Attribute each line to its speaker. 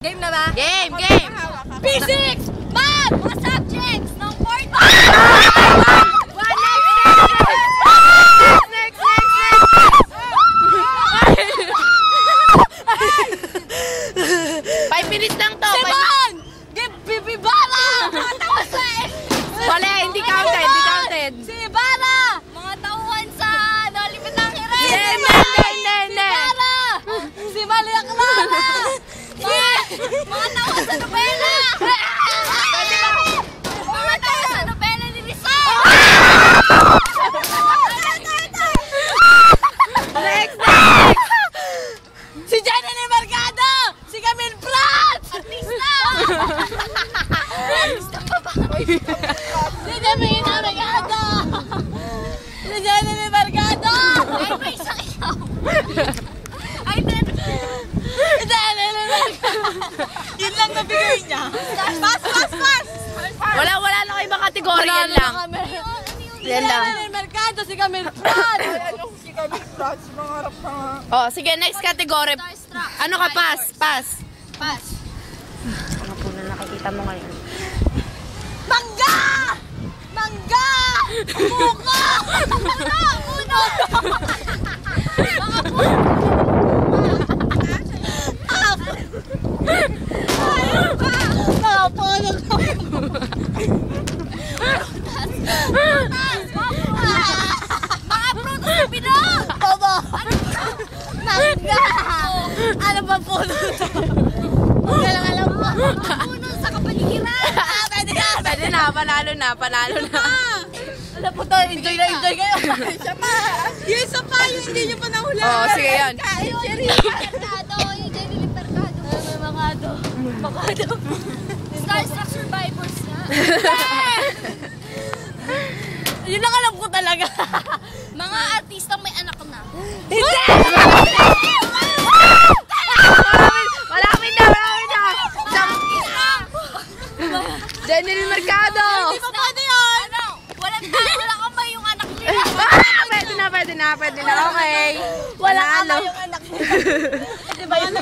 Speaker 1: Game na ba?
Speaker 2: Game!
Speaker 1: Physics! Math! Mga subjects ng 40! Next!
Speaker 2: 5 minutes lang to!
Speaker 1: Simon! Bibibara! Mga tauhan sa...
Speaker 2: Wala, hindi counted!
Speaker 1: Si Ibarra! Mga tauhan sa... Nalipit ng hirin!
Speaker 2: Hindi!
Speaker 1: Ibarra! Si Malia Clara! Mga tauhan sa nobela! Mga tauhan sa nobela ni Rizal!
Speaker 2: Next!
Speaker 1: Si Jenny Mercado! Si Camille Prats! Artista! Artista pa ba? Si Jenny Mercado! Si Jenny Mercado! Ay, may sakiyaw! Ay, si Jenny Mercado! Yun lang nabigay niya. Pass!
Speaker 2: Wala na kayo ibang kategorya yan lang. Yan lang.
Speaker 1: Si Jenny Mercado, si Camille Prats!
Speaker 3: Si Camille Prats, mangarap na nga.
Speaker 2: Oh, sige, next category. Ano ka, pass?
Speaker 1: Pass!
Speaker 2: Ano po na nakikita mo ngayon?
Speaker 1: Mangga! Buka! Uno! Mga puno! Mga prutas na binog! Bobo! Mangga! Ano ba puno ito? Huwag ka lang alam mo. Puno sa kapaligiran!
Speaker 2: Pwede na, panalo na.
Speaker 1: Alam po to, enjoy kayo. Isa pa! Yung isa pa, yung hindi nyo pa nahula.
Speaker 2: Oo, sige yan.
Speaker 1: Kain, Jerry. Mercado, yung Jenny Mercado. Mercado. Starstruck Survivors nga. Yun lang alam ko talaga. Mga artistang may anak na. Hindi!
Speaker 2: Malapit na! Jenny Mercado!
Speaker 1: Hindi pa pwede yun! Ano? Walang kamay yung anak nila.
Speaker 2: Pwede na. Okay.
Speaker 1: Walang kamay yung anak nila. Di ba yun?